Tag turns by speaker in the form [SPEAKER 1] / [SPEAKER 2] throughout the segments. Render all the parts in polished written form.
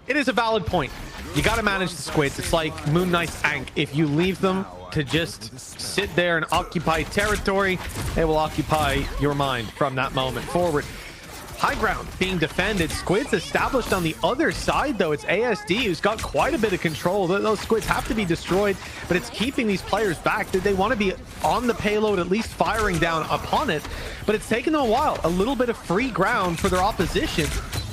[SPEAKER 1] It is a valid point. You got to manage the squids. It's like Moon Knight's Ankh. If you leave them to just sit there and occupy territory, they will occupy your mind from that moment forward. High ground being defended. Squids established on the other side, though. It's ASD who's got quite a bit of control. Those squids have to be destroyed, but it's keeping these players back. They want to be on the payload, at least firing down upon it, but it's taken them a while. A little bit of free ground for their opposition.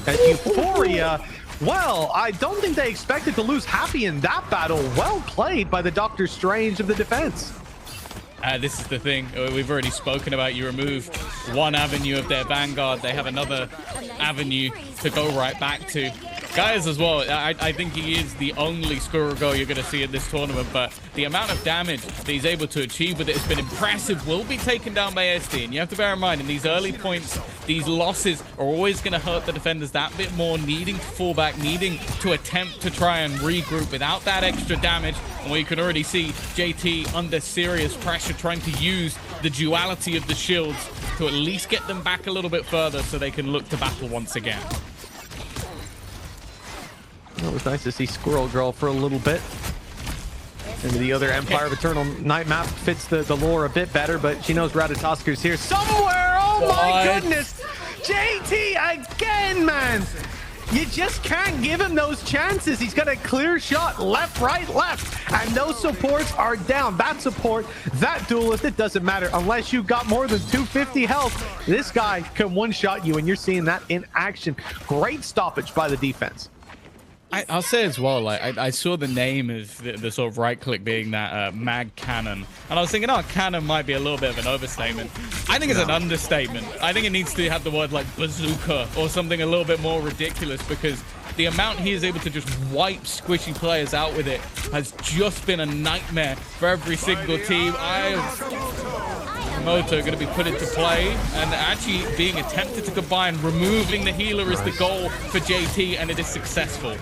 [SPEAKER 1] As Euphoria, well, I don't think they expected to lose Happy in that battle. Well played by the Doctor Strange of the defense.
[SPEAKER 2] This is the thing we've already spoken about. You remove one avenue of their vanguard, they have another avenue to go right back to. Guys as well, I think he is the only squirrel girl you're going to see in this tournament, but the amount of damage that he's able to achieve with it has been impressive. Will be taken down by SD, and you have to bear in mind, in these early points, these losses are always going to hurt the defenders that bit more, needing to fall back, needing to attempt to try and regroup without that extra damage. And where you can already see JT under serious pressure, trying to use the duality of the shields to at least get them back a little bit further so they can look to battle once again.
[SPEAKER 1] It was nice to see Squirrel Girl for a little bit. And the other Empire of Eternal Night map fits the lore a bit better, but she knows Ratatosker's here somewhere. Oh my goodness! JT again, man! You just can't give him those chances. He's got a clear shot, left, right, left, and those supports are down. That support, that duelist, it doesn't matter. Unless you've got more than 250 health, this guy can one-shot you, and you're seeing that in action. Great stoppage by the defense.
[SPEAKER 2] I'll say as well, like I saw the name of the sort of right click being that mag cannon, and I was thinking, oh, cannon might be a little bit of an overstatement. I think it's an understatement. I think it needs to have the word like bazooka or something a little bit more ridiculous, because the amount he is able to just wipe squishy players out with it has just been a nightmare for every single team. Moto going to be put into play and actually being attempted to combine. Removing the healer is the goal for JT, and it is successful.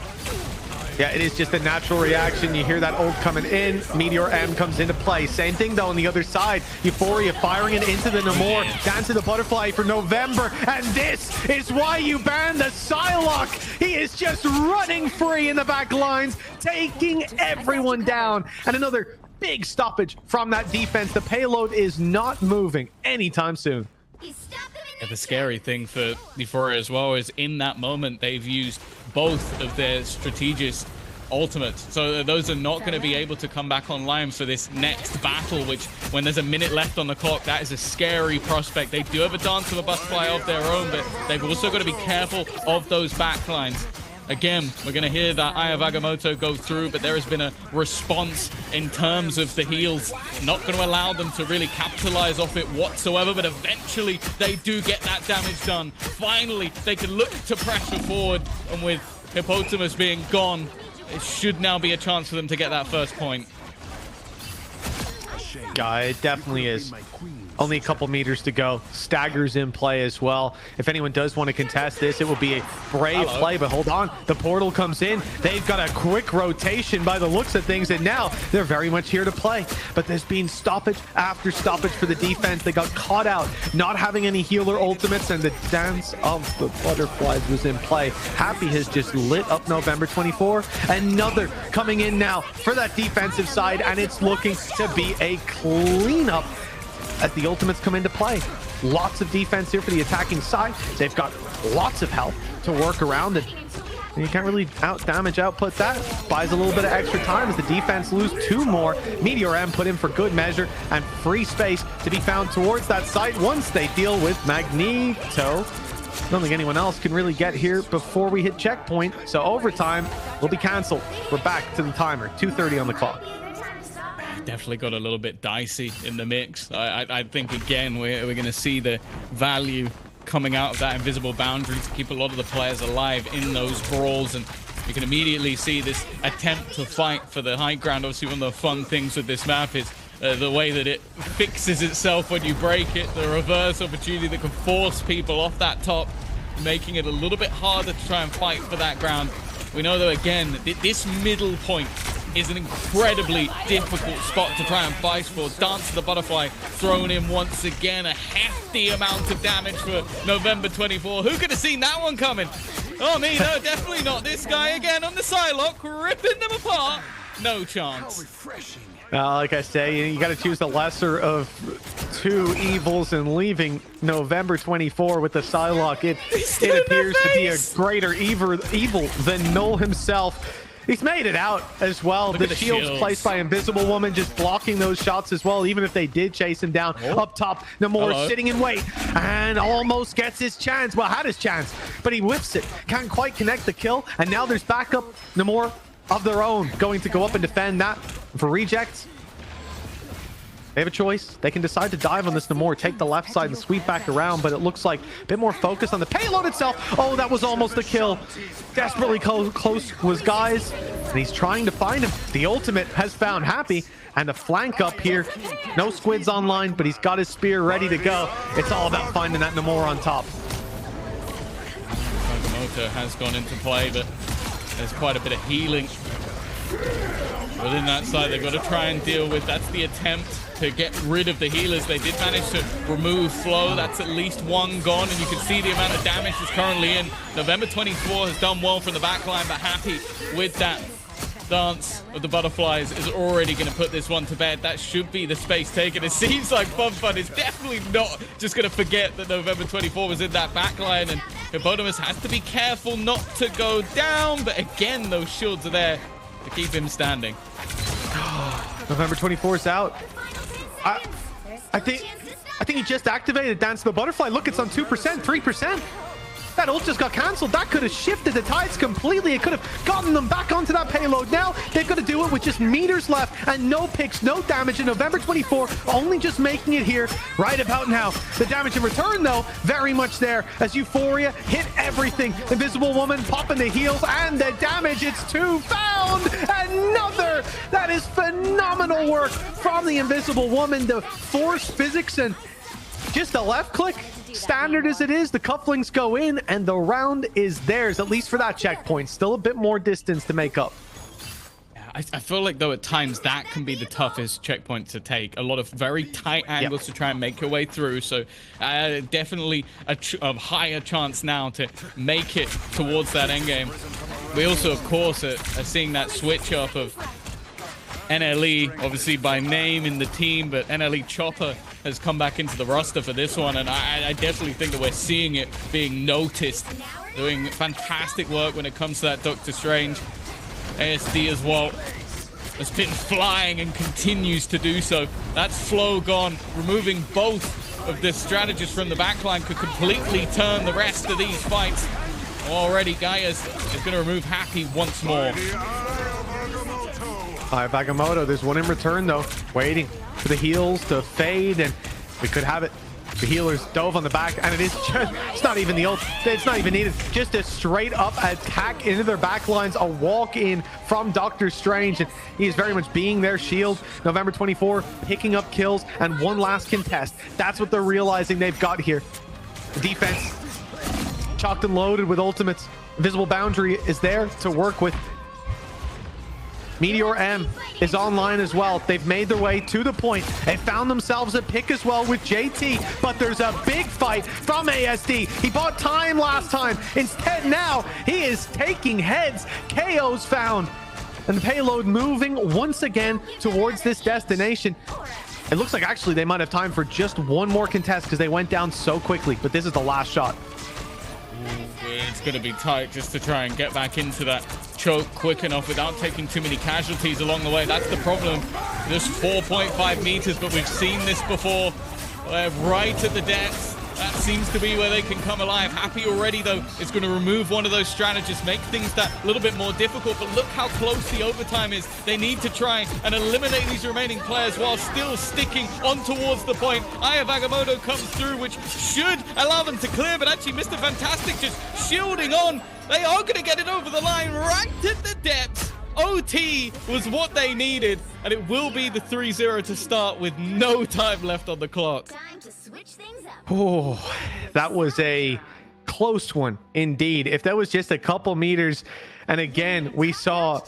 [SPEAKER 1] Yeah, it is just a natural reaction. You hear that ult coming in. Meteor M comes into play. Same thing, though, on the other side. Euphoria firing it into the Namor. Dance of the Butterfly for November. And this is why you ban the Psylocke. He is just running free in the back lines, taking everyone down. And another big stoppage from that defense. The payload is not moving anytime soon.
[SPEAKER 2] Yeah, the scary thing for Euphoria as well is in that moment they've used both of their strategist ultimates, so those are not going to be able to come back online for this next battle, which when there's a minute left on the clock, that is a scary prospect. They do have a Dance of a Butterfly of their own, but they've also got to be careful of those backlines. Again, we're going to hear that Eye of Agamotto go through, but there has been a response in terms of the heals. Not going to allow them to really capitalize off it whatsoever, but eventually they do get that damage done. Finally, they can look to pressure forward, and with Hippopotamus being gone, it should now be a chance for them to get that first point.
[SPEAKER 1] Yeah, it definitely is. Only a couple meters to go. Staggers in play as well. If anyone does want to contest this, it will be a brave play, but hold on. The portal comes in. They've got a quick rotation by the looks of things, and now they're very much here to play. But there's been stoppage after stoppage for the defense. They got caught out, not having any healer ultimates, and the Dance of the Butterflies was in play. Happy has just lit up November 24. Another coming in now for that defensive side, and it's looking to be a cleanup as the ultimates come into play. Lots of defense here for the attacking side. They've got lots of health to work around, and you can't really output that. Buys a little bit of extra time as the defense lose two more. Meteor M put in for good measure, and free space to be found towards that site once they deal with Magneto. I don't think anyone else can really get here before we hit checkpoint, so overtime will be canceled. We're back to the timer, 2:30 on the clock.
[SPEAKER 2] Definitely got a little bit dicey in the mix. I think, again, we're going to see the value coming out of that invisible boundary to keep a lot of the players alive in those brawls, and you can immediately see this attempt to fight for the high ground. Obviously, one of the fun things with this map is the way that it fixes itself when you break it, the reverse opportunity that can force people off that top, making it a little bit harder to try and fight for that ground. We know, though, again, this middle point is an incredibly difficult spot to try and fight for. Dance of the Butterfly thrown in once again. A hefty amount of damage for November 24. Who could have seen that one coming? Oh, me, no, definitely not. This guy again on the Psylocke, ripping them apart. No chance.
[SPEAKER 1] Like I say, you got to choose the lesser of two evils, and leaving November 24 with the Psylocke, it appears to be a greater evil than Null himself. He's made it out as well. The shields placed by Invisible Woman just blocking those shots as well, even if they did chase him down. Up top, Namor sitting in wait and almost gets his chance. Well, had his chance, but he whips it. Can't quite connect the kill, and now there's backup Namor of their own going to go up and defend that. For rejects, they have a choice. They can decide to dive on this Namor, take the left side and sweep back around, but it looks like a bit more focus on the payload itself. Oh, that was almost a kill. Desperately close was Guys, and he's trying to find him. The ultimate has found Happy, and the flank up here. No squids online, but he's got his spear ready to go. It's all about finding that Namor on top.
[SPEAKER 2] Agamotto has gone into play, but there's quite a bit of healing within that side. They've got to try and deal with. That's the attempt to get rid of the healers. They did manage to remove Flow. That's at least one gone, and you can see the amount of damage that's currently in. November 24 has done well from the backline, but Happy with that dance of the butterflies is already going to put this one to bed. That should be the space taken. It seems like Fun is definitely not just going to forget that November 24 was in that backline, and Hippopotamus has to be careful not to go down, but again, those shields are there to keep him standing.
[SPEAKER 1] November 24 is out. I think he just activated Dance of the Butterfly. Look, it's on 2%, 3%. That ult just got cancelled. That could have shifted the tides completely. It could have gotten them back onto that payload. Now they've got to do it with just meters left and no picks, no damage. In November 24, only just making it here right about now. The damage in return, though, very much there as Euphoria hit everything. Invisible Woman popping the heals and the damage. It's two found. Another. That is phenomenal work from the Invisible Woman to force physics and just a left click. Standard as it is, the cufflinks go in and the round is theirs, at least for that checkpoint. Still a bit more distance to make up.
[SPEAKER 2] I feel like, though, at times that can be the toughest checkpoint to take. A lot of very tight angles to try and make your way through. So definitely a higher chance now to make it towards that endgame. We also, of course, are seeing that switch up of NLE, obviously by name in the team, but NLE Chopper has come back into the roster for this one, and I definitely think that we're seeing it being noticed. Doing fantastic work when it comes to that Doctor Strange. ASD as well has been flying and continues to do so. That's Flow gone. Removing both of the strategists from the backline could completely turn the rest of these fights. Already, Gaius is going to remove Happy once more.
[SPEAKER 1] All right, Agamotto, there's one in return, though. Waiting for the heals to fade, and we could have it. The healers dove on the back, and it is just, it's not even the ult. It's not even needed. Just a straight up attack into their backlines, a walk in from Doctor Strange, and he is very much being their shield. November 24, picking up kills, and one last contest. That's what they're realizing they've got here. The defense, chocked and loaded with ultimates. Invisible Boundary is there to work with. Meteor M is online as well. They've made their way to the point. They found themselves a pick as well with JT, but there's a big fight from ASD. He bought time last time. Instead, now he is taking heads. KO's found. And the payload moving once again towards this destination. It looks like actually they might have time for just one more contest because they went down so quickly, but this is the last shot.
[SPEAKER 2] It's going to be tight just to try and get back into that choke quick enough without taking too many casualties along the way. That's the problem. Just 4.5 meters, but we've seen this before. Right at the depths. That seems to be where they can come alive. Happy already, though, is going to remove one of those strategists, make things that little bit more difficult. But look how close the overtime is. They need to try and eliminate these remaining players while still sticking on towards the point. Eye of Agamotto comes through, which should allow them to clear, but actually Mr. Fantastic just shielding on. They are going to get it over the line right at the depths. OT was what they needed, and it will be the 3-0 to start with no time left on the clock.
[SPEAKER 3] Time to switch things up.
[SPEAKER 1] Oh, that was a close one indeed. If that was just a couple meters, and again, we saw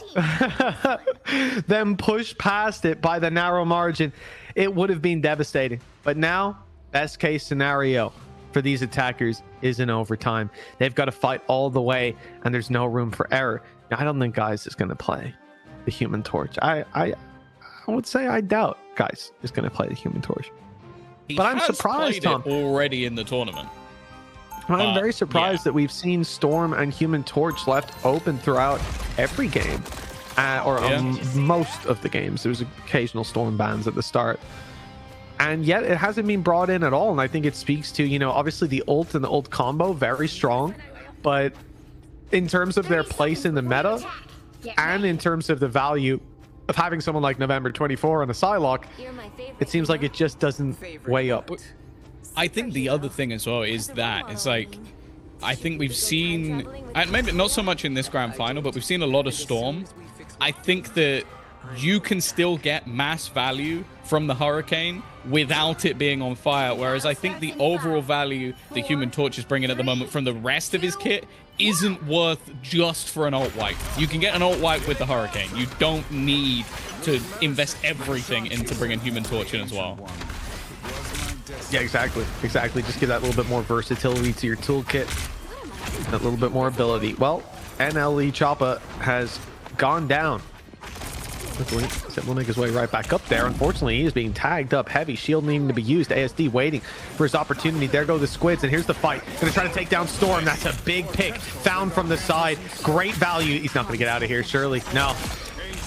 [SPEAKER 1] them push past it by the narrow margin, it would have been devastating. But now, best case scenario, for these attackers is in overtime. They've got to fight all the way, and there's no room for error. Now, I don't think Guys is going to play the Human Torch. I would say I doubt Guys is going to play the Human Torch. But I'm surprised, Tom.
[SPEAKER 2] Already in the tournament.
[SPEAKER 1] I'm very surprised that we've seen Storm and Human Torch left open throughout every game, most of the games. There's occasional Storm bans at the start. And yet it hasn't been brought in at all. And I think it speaks to, you know, obviously the ult and the ult combo, very strong. But in terms of their place in the meta and in terms of the value of having someone like November 24 on a Psylocke, it seems like it just doesn't weigh up.
[SPEAKER 2] I think the other thing as well is that it's like, I think we've seen, and maybe not so much in this grand final, but we've seen a lot of Storm. I think that you can still get mass value from the Hurricane without it being on fire, whereas I think the overall value the Human Torch is bringing at the moment from the rest of his kit isn't worth just for an ult wipe. You can get an ult wipe with the Hurricane. You don't need to invest everything into bringing Human Torch in as well.
[SPEAKER 1] Yeah, exactly. Just give that little bit more versatility to your toolkit, that little bit more ability. Well, NLE Choppa has gone down. Will make his way right back up there. Unfortunately, he is being tagged up heavy. Shield needing to be used. ASD waiting for his opportunity. There go the Squids, and here's the fight. Gonna try to take down Storm. That's a big pick. Found from the side. Great value. He's not gonna get out of here, surely. No.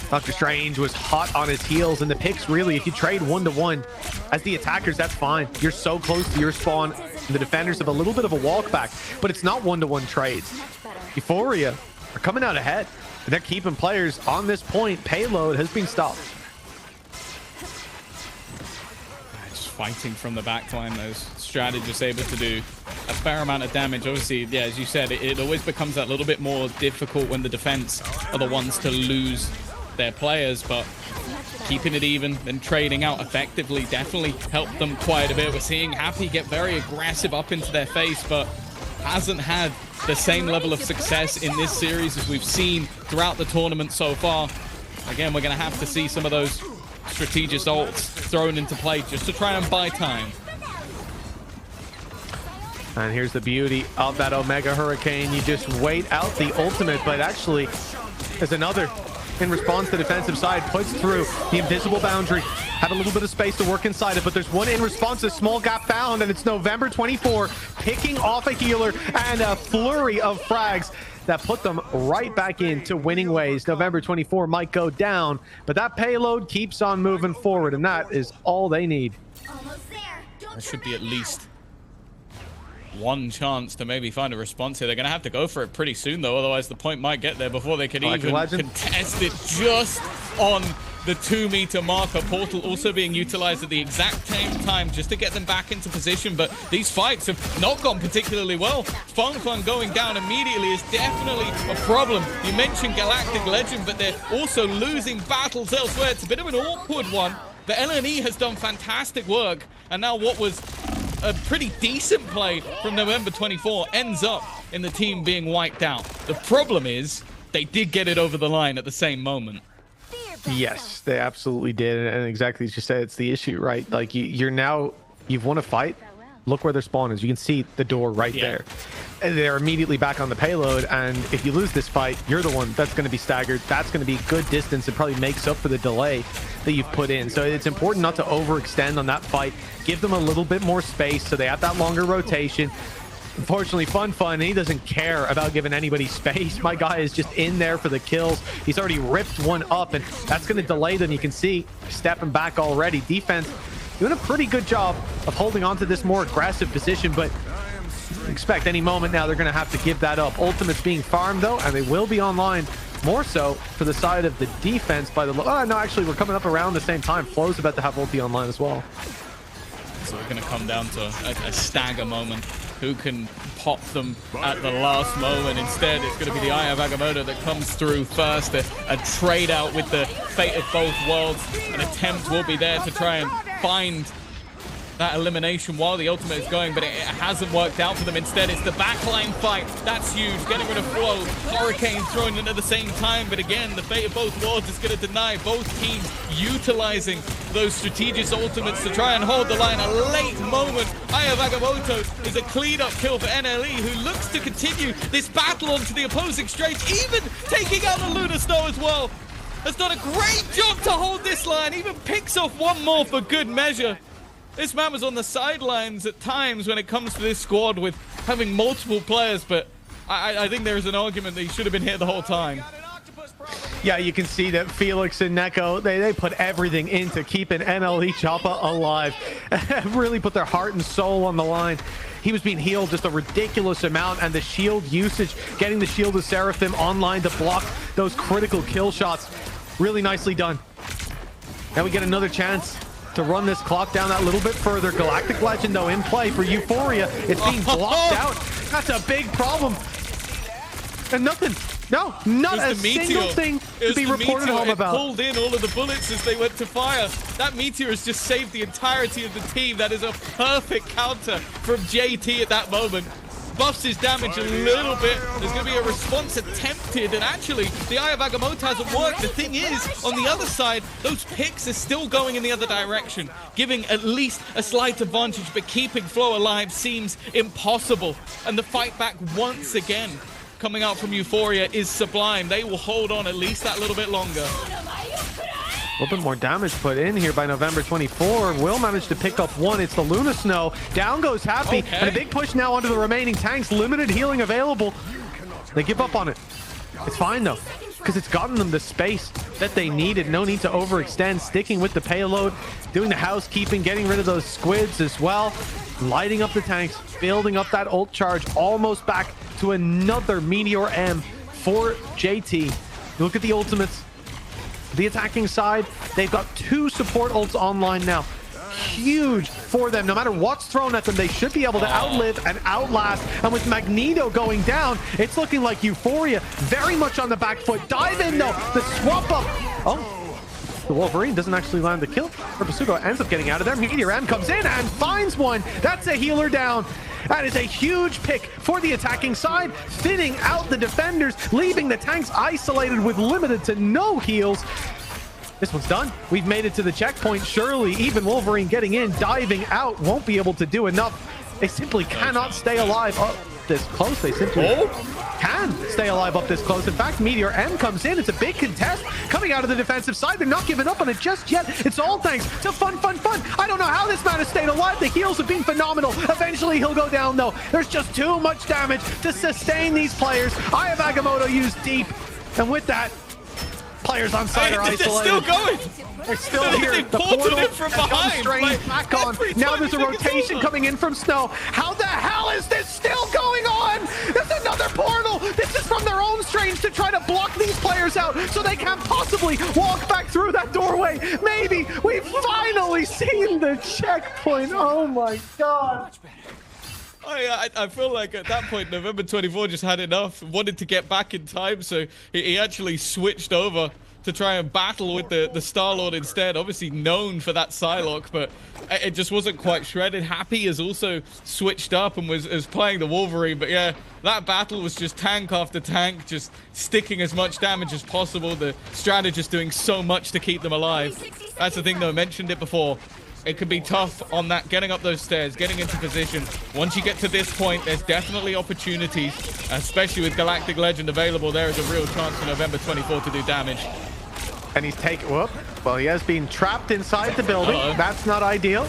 [SPEAKER 1] Dr. Strange was hot on his heels, and the picks really, if you trade 1-to-1 as the attackers, that's fine. You're so close to your spawn. The defenders have a little bit of a walk back, but it's not 1-to-1 trades. Euphoria are coming out ahead. And they're keeping players on this point. Payload has been stopped.
[SPEAKER 2] Just fighting from the backline, those strategists able to do a fair amount of damage. Obviously, yeah, as you said, it always becomes that little bit more difficult when the defense are the ones to lose their players, but keeping it even and trading out effectively definitely helped them quite a bit. We're seeing Happy get very aggressive up into their face, but hasn't had the same level of success in this series as we've seen throughout the tournament so far. Again, we're going to have to see some of those strategic ults thrown into play just to try and buy time.
[SPEAKER 1] And here's the beauty of that Omega Hurricane. You just wait out the ultimate, but actually there's another in response. The defensive side puts through the invisible boundary. Had a little bit of space to work inside it, but there's one in response, a small gap found, and it's November 24 picking off a healer and a flurry of frags that put them right back into winning ways. November 24 might go down, but that payload keeps on moving forward, and that is all they need.
[SPEAKER 2] There should be at least one chance to maybe find a response here. They're going to have to go for it pretty soon, though, otherwise the point might get there before they can even contest it just on the 2-meter marker. Portal also being utilized at the exact same time just to get them back into position, but these fights have not gone particularly well. Fun going down immediately is definitely a problem. You mentioned Galactic Legend, but they're also losing battles elsewhere. It's a bit of an awkward one. The LNE has done fantastic work, and now what was a pretty decent play from November 24 ends up in the team being wiped out. The problem is they did get it over the line at the same moment.
[SPEAKER 1] Yes, they absolutely did, and exactly as you said, it's the issue, right? Like you've won a fight. Look where their spawn is. You can see the door right there. And they're immediately back on the payload, and if you lose this fight, you're the one that's going to be staggered. That's going to be good distance. It probably makes up for the delay that you've put in. So it's important not to overextend on that fight. Give them a little bit more space so they have that longer rotation. Unfortunately, Fun, he doesn't care about giving anybody space. My guy is just in there for the kills. He's already ripped one up, and that's going to delay them. You can see stepping back already. Defense doing a pretty good job of holding on to this more aggressive position, but expect any moment now they're going to have to give that up. Ultimate's being farmed, though, and they will be online more so for the side of the defense by the... Oh, no, actually, we're coming up around the same time. Flo's about to have ulti online as well.
[SPEAKER 2] So we're going to come down to a stagger moment. Who can pop them at the last moment? Instead, it's going to be the Eye of Agamotto that comes through first. A trade out with the fate of both worlds. An attempt will be there to try and find that elimination while the ultimate is going, but it hasn't worked out for them. Instead, it's the backline fight. That's huge. Getting rid of Flow. Hurricane thrown in at the same time, but again, the fate of both worlds is going to deny both teams utilizing those strategic ultimates to try and hold the line. A late moment. Aya Vagamoto is a clean-up kill for NLE, who looks to continue this battle onto the opposing stage, even taking out the Lunar Snow as well. Has done a great job to hold this line, even picks off one more for good measure. This man was on the sidelines at times when it comes to this squad with having multiple players, but I think there is an argument that he should have been here the whole time.
[SPEAKER 1] Yeah, you can see that Felix and Neko, they put everything into keeping NLE Choppa alive. Really put their heart and soul on the line. He was being healed just a ridiculous amount, and the shield usage, getting the shield of Seraphim online to block those critical kill shots. Really nicely done. Now we get another chance to run this clock down that little bit further. Galactic Legend, though, in play for Euphoria. It's being blocked out. That's a big problem. And nothing. No, not a single thing to be reported home about.
[SPEAKER 2] It pulled in all of the bullets as they went to fire. That meteor has just saved the entirety of the team. That is a perfect counter from JT at that moment. Buffs his damage a little bit. There's going to be a response attempted, and actually, the Eye of Agamotto hasn't worked. The thing is, on the other side, those picks are still going in the other direction, giving at least a slight advantage, but keeping Flow alive seems impossible. And the fight back once again coming out from Euphoria is sublime. They will hold on at least that little bit longer.
[SPEAKER 1] A little bit more damage put in here by November 24. Will manage to pick up one. It's the Luna Snow. Down goes Happy.
[SPEAKER 2] Okay.
[SPEAKER 1] And a big push now onto the remaining tanks. Limited healing available. They give up on it. It's fine, though, because it's gotten them the space that they needed. No need to overextend. Sticking with the payload. Doing the housekeeping. Getting rid of those squids as well. Lighting up the tanks. Building up that ult charge. Almost back to another Meteor M for JT. Look at the ultimates. The attacking side, they've got 2 support ults online now. Huge for them. No matter what's thrown at them, they should be able to outlive and outlast. And with Magneto going down, it's looking like Euphoria very much on the back foot. Dive in, though. The swap up. Oh, the Wolverine doesn't actually land the kill. Basugo ends up getting out of there. Meteor M comes in and finds one. That's a healer down. That is a huge pick for the attacking side, thinning out the defenders, leaving the tanks isolated with limited to no heals. This one's done. We've made it to the checkpoint. Surely, even Wolverine getting in, diving out, won't be able to do enough. They simply cannot stay alive up this close. They simply can stay alive up this close. In fact, Meteor M comes in. It's a big contest coming out of the defensive side. They're not giving up on it just yet. It's all thanks to Fun. I don't know how this man has stayed alive. The heals have been phenomenal. Eventually, he'll go down, though. There's just too much damage to sustain these players. Eye of Agamotto used deep. And with that, players on site are isolated.
[SPEAKER 2] They're still going.
[SPEAKER 1] They're still here.
[SPEAKER 2] They
[SPEAKER 1] The
[SPEAKER 2] ported
[SPEAKER 1] portal
[SPEAKER 2] it from behind.
[SPEAKER 1] Back on. Now there's a rotation coming in from Snow. How the hell is this still going on? There's another portal. This is from their own strange to try to block these players out so they can't possibly walk back through that doorway. Maybe we've finally seen the checkpoint. Oh my God.
[SPEAKER 2] I feel like at that point, November 24 just had enough, wanted to get back in time, so he actually switched over to try and battle with the Star-Lord instead. Obviously known for that Psylocke, but it just wasn't quite shredded. Happy has also switched up and was playing the Wolverine, but yeah, that battle was just tank after tank, just sticking as much damage as possible. The strategist doing so much to keep them alive. That's the thing, though, I mentioned it before. It could be tough on that, getting up those stairs, getting into position. Once you get to this point, there's definitely opportunities, especially with Galactic Legend available. There is a real chance for November 24 to do damage.
[SPEAKER 1] And he's taken, well, he has been trapped inside the building. That's not ideal.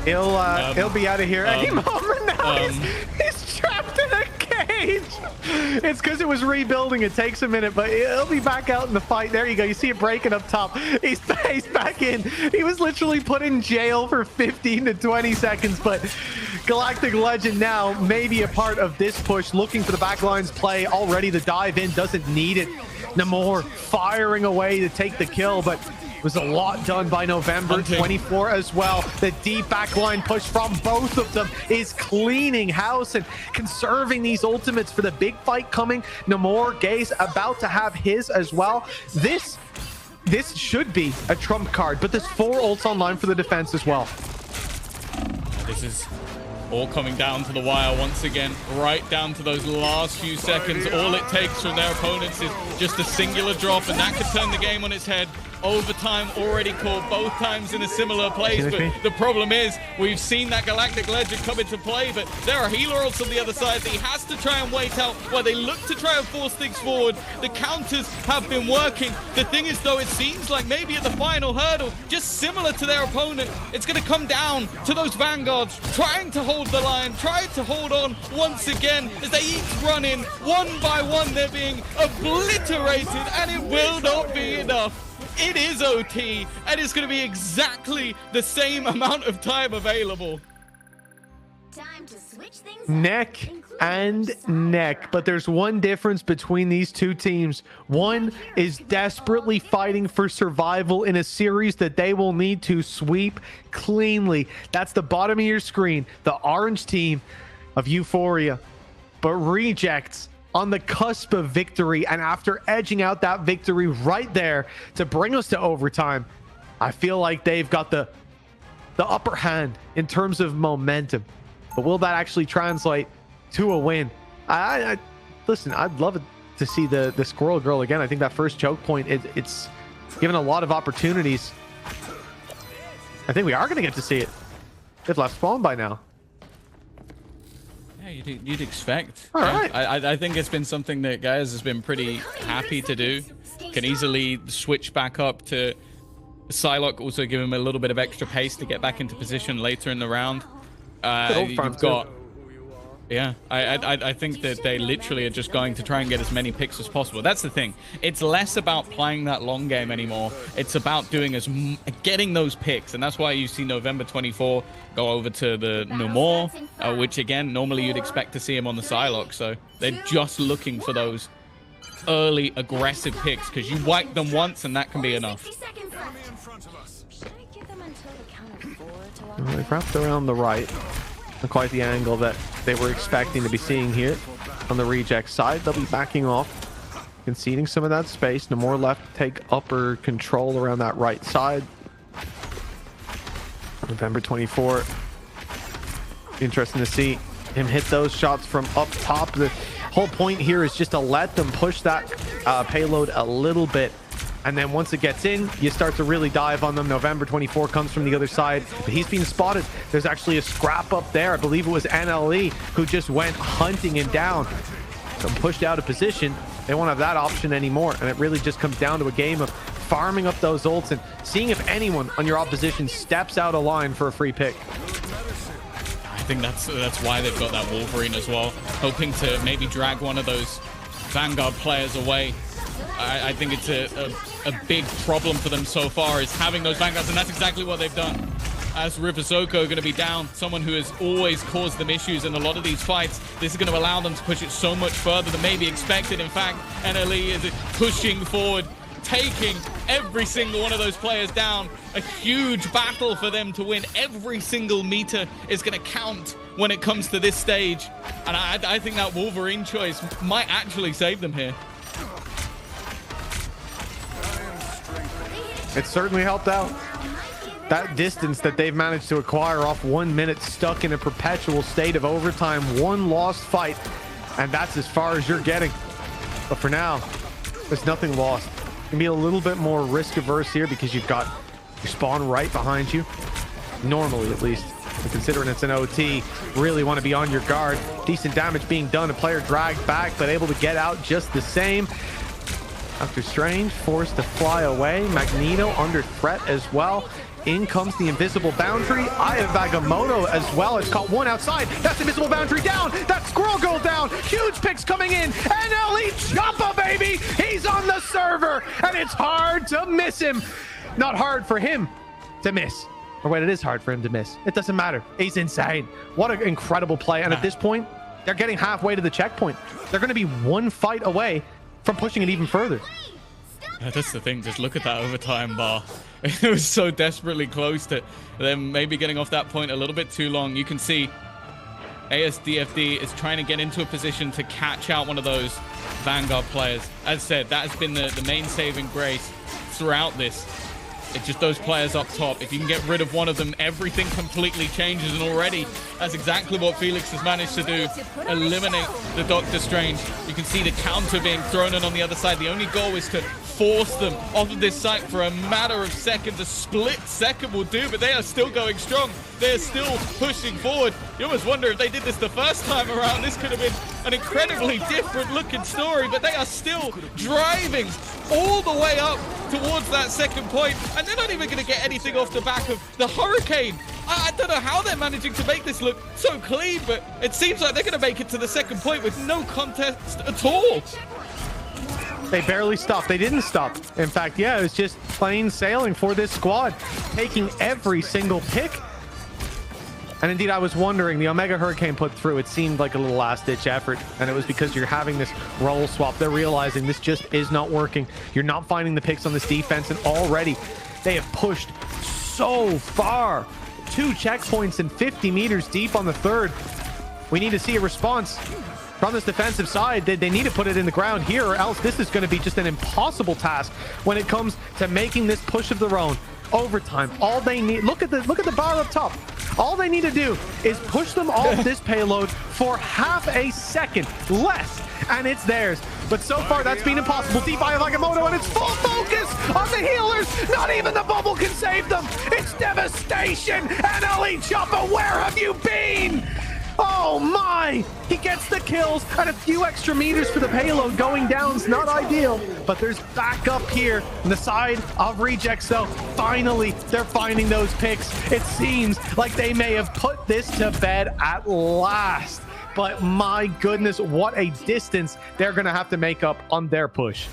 [SPEAKER 1] He'll be out of here any moment now. He's trapped in a cage. It's because it was rebuilding. It takes a minute, but he'll be back out in the fight. There you go. You see it breaking up top. He's back in. He was literally put in jail for 15 to 20 seconds, but Galactic Legend now may be a part of this push, looking for the backlines play. Already the dive in doesn't need it. Namor firing away to take the kill, but it was a lot done by November 24 as well. The deep backline push from both of them is cleaning house and conserving these ultimates for the big fight coming. Namor, Gaze about to have his as well. This should be a trump card, but there's 4 ults online for the defense as well.
[SPEAKER 2] This is all coming down to the wire once again, right down to those last few seconds. All it takes from their opponents is just a singular drop, and that could turn the game on its head. Overtime already called both times in a similar place, but the problem is we've seen that Galactic Legend come into play, but there are healer ults on the other side that he has to try and wait out while they look to try and force things forward. The counters have been working. The thing is, though, it seems like maybe at the final hurdle, just similar to their opponent, it's going to come down to those Vanguards trying to hold the line, trying to hold on once again as they each run in. One by one, they're being obliterated, and it will not be enough. It is OT, and it's going to be exactly the same amount of time available.
[SPEAKER 3] Time to switch things
[SPEAKER 1] Neck and neck, but there's one difference between these two teams. One is desperately fighting for survival in a series that they will need to sweep cleanly. That's the bottom of your screen, the orange team of Euphoria. But Rejects on the cusp of victory, and after edging out that victory right there to bring us to overtime, I feel like they've got the upper hand in terms of momentum. But will that actually translate to a win? I listen, I'd love it to see the Squirrel Girl again. I think that first choke point, it's given a lot of opportunities. I think we are going to get to see it. They've left spawn by now.
[SPEAKER 2] Yeah, you'd expect.
[SPEAKER 1] All right.
[SPEAKER 2] I think it's been something that guys has been pretty happy to do. Can easily switch back up to Psylocke, also give him a little bit of extra pace to get back into position later in the round. You've got, yeah, I think that they literally are just going to try and get as many picks as possible. That's the thing. It's less about playing that long game anymore. It's about doing getting those picks, and that's why you see November 24 go over to the Numor, which again normally you'd expect to see him on the Psylocke. So they're just looking for those early aggressive picks, because you wipe them once and that can be enough.
[SPEAKER 1] Well, they've wrapped around the right. Not quite the angle that they were expecting to be seeing here on the Reject side. They'll be backing off, conceding some of that space. No more left to take upper control around that right side. November 24. Interesting to see him hit those shots from up top. The whole point here is just to let them push that payload a little bit. And then once it gets in, you start to really dive on them. November 24 comes from the other side, but he's being spotted. There's actually a scrap up there. I believe it was NLE who just went hunting him down. So pushed out of position. They won't have that option anymore. And it really just comes down to a game of farming up those ults and seeing if anyone on your opposition steps out of line for a free pick.
[SPEAKER 2] I think that's why they've got that Wolverine as well, hoping to maybe drag one of those Vanguard players away. I think it's a big problem for them so far, is having those Vanguards, and that's exactly what they've done. As Rivazoko going to be down, someone who has always caused them issues in a lot of these fights, this is going to allow them to push it so much further than maybe expected. In fact, NLE is pushing forward, taking every single one of those players down. A huge battle for them to win. Every single meter is going to count when it comes to this stage. And I think that Wolverine choice might actually save them here.
[SPEAKER 1] It certainly helped out. That distance that they've managed to acquire off 1 minute stuck in a perpetual state of overtime, one lost fight, and that's as far as you're getting. But for now, there's nothing lost. You can be a little bit more risk averse here because you've got your spawn right behind you, normally at least. But considering it's an OT, really want to be on your guard. Decent damage being done, a player dragged back but able to get out just the same. Dr. Strange forced to fly away. Magneto under threat as well. In comes the invisible boundary. Eye of Agamotto as well. It's caught one outside. That's invisible boundary down. That Squirrel Girl down. Huge picks coming in. NLE Choppa, baby. He's on the server. And it's hard to miss him. Not hard for him to miss. Or wait, it is hard for him to miss. It doesn't matter. He's insane. What an incredible play. And at this point, they're getting halfway to the checkpoint. They're going to be one fight away from pushing it even further.
[SPEAKER 2] Yeah, that's the thing. Just look at that overtime bar. It was so desperately close to them maybe getting off that point a little bit too long. You can see ASDFD is trying to get into a position to catch out one of those Vanguard players. As said, that has been the main saving grace throughout this, It's just those players up top. If you can get rid of one of them, everything completely changes. And already, that's exactly what Felix has managed to do. Eliminate the Doctor Strange. You can see the counter being thrown in on the other side. The only goal is to force them off of this site for a matter of seconds. A split second will do, but they are still going strong. They're still pushing forward. You almost wonder if they did this the first time around, this could have been an incredibly different looking story, but they are still driving all the way up towards that second point, and they're not even going to get anything off the back of the hurricane. I don't know how they're managing to make this look so clean, but it seems like they're going to make it to the second point with no contest at all.
[SPEAKER 1] They barely stopped. They didn't stop. In fact, yeah, it was just plain sailing for this squad, taking every single pick. And indeed, I was wondering, the Omega Hurricane put through, it seemed like a little last-ditch effort, and it was because you're having this role swap. They're realizing this just is not working. You're not finding the picks on this defense, and already they have pushed so far. 2 checkpoints and 50 meters deep on the third. We need to see a response from this defensive side. They need to put it in the ground here, or else this is going to be just an impossible task when it comes to making this push of their own. Overtime, all they need, look at the bar up top. All they need to do is push them off this payload for half a second less, and it's theirs. But so far, that's been impossible. D-Fi Agamotto, and it's full focus on the healers. Not even the bubble can save them. It's devastation. And Elite Choppa, where have you been? Oh my! He gets the kills, and a few extra meters for the payload. Going down's not ideal, but there's backup here on the side of Rejects, though. Finally, they're finding those picks. It seems like they may have put this to bed at last. But my goodness, what a distance they're going to have to make up on their push.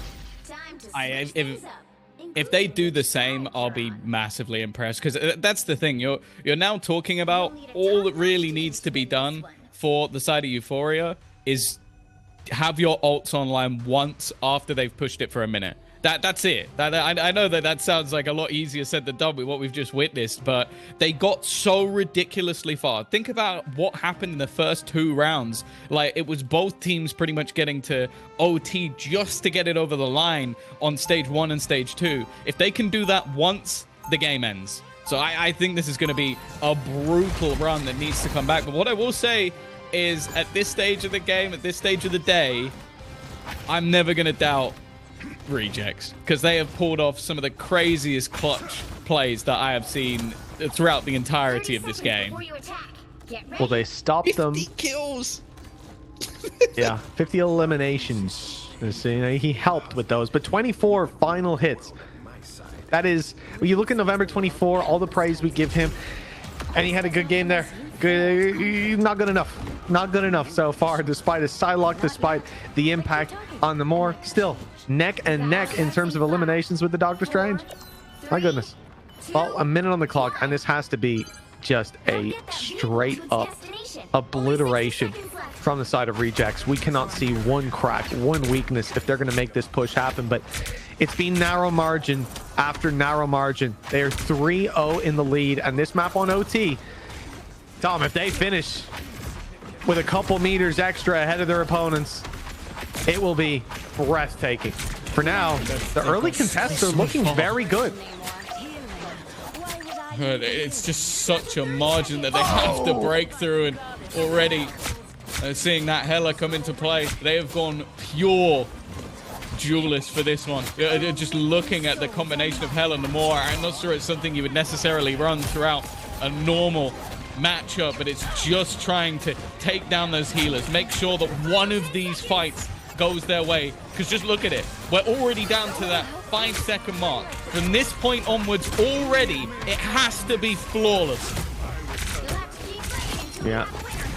[SPEAKER 2] If they do the same, I'll be massively impressed, because that's the thing. You're now talking about all that really needs to be done for the side of Euphoria is have your ults online once after they've pushed it for a minute. That's it. I know that sounds like a lot easier said than done with what we've just witnessed, but they got so ridiculously far. Think about what happened in the first 2 rounds. Like, it was both teams pretty much getting to OT just to get it over the line on stage 1 and stage 2. If they can do that once, the game ends. So I think this is going to be a brutal run that needs to come back. But what I will say is, at this stage of the game, at this stage of the day, I'm never going to doubt Rejects, because they have pulled off some of the craziest clutch plays that I have seen throughout the entirety of this game.
[SPEAKER 1] Well, they stopped them.
[SPEAKER 2] 50 kills.
[SPEAKER 1] Yeah, 50 eliminations. He helped with those, but 24 final hits. That is, when you look at November 24, all the praise we give him, and he had a good game there. Good, not good enough. Not good enough so far, despite a Psylocke, despite the impact on the Moore. Still, neck and neck in terms of eliminations with the Doctor Strange. My goodness. Well, a minute on the clock, and this has to be just a straight up obliteration from the side of Rejects. We cannot see one crack, one weakness if they're going to make this push happen, but it's been narrow margin after narrow margin. They are 3-0 in the lead, and this map on OT, Tom, if they finish with a couple meters extra ahead of their opponents, it will be breathtaking. For now, the early contests are looking very good.
[SPEAKER 2] It's just such a margin that they have to break through, and already seeing that Hela come into play, they have gone pure duelist for this one. Just looking at the combination of Hela and Namor, I'm not sure it's something you would necessarily run throughout a normal matchup, but it's just trying to take down those healers, make sure that one of these fights goes their way, because just look at it, we're already down to that 5-second mark. From this point onwards, already it has to be flawless.
[SPEAKER 1] Yeah,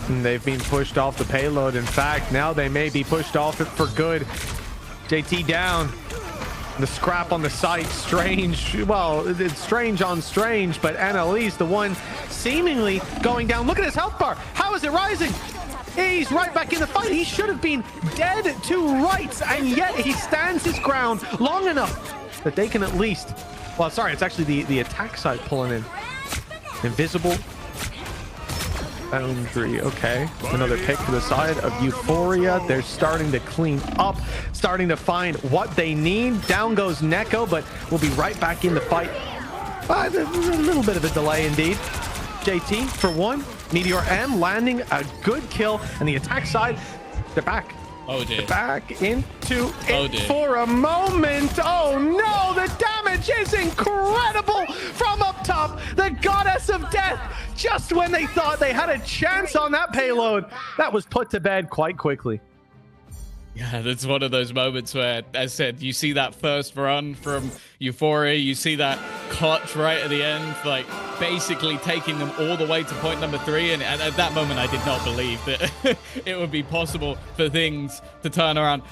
[SPEAKER 1] and they've been pushed off the payload. In fact, now they may be pushed off it for good. JT down, the scrap on the site. Strange, well, it's strange on strange, but Annalise, the one seemingly going down. Look at his health bar. How is it rising? He's right back in the fight. He should have been dead to rights, and yet he stands his ground long enough that they can at least, well, sorry, it's actually the attack side pulling in. Invisible boundary. Okay, another pick for the side of Euphoria. They're starting to clean up, starting to find what they need. Down goes Neko, but we'll be right back in the fight. A little bit of a delay indeed. JT for one. Meteor M landing a good kill. And the attack side, they're back.
[SPEAKER 2] Oh dear.
[SPEAKER 1] They're back into it
[SPEAKER 2] dear.
[SPEAKER 1] for a moment. Oh no, the damage is incredible from up top. The goddess of death, just when they thought they had a chance on that payload, that was put to bed quite quickly.
[SPEAKER 2] Yeah, that's one of those moments where, as I said, you see that first run from Euphoria, you see that clutch right at the end, like basically taking them all the way to point number 3. And at that moment, I did not believe that it would be possible for things to turn around.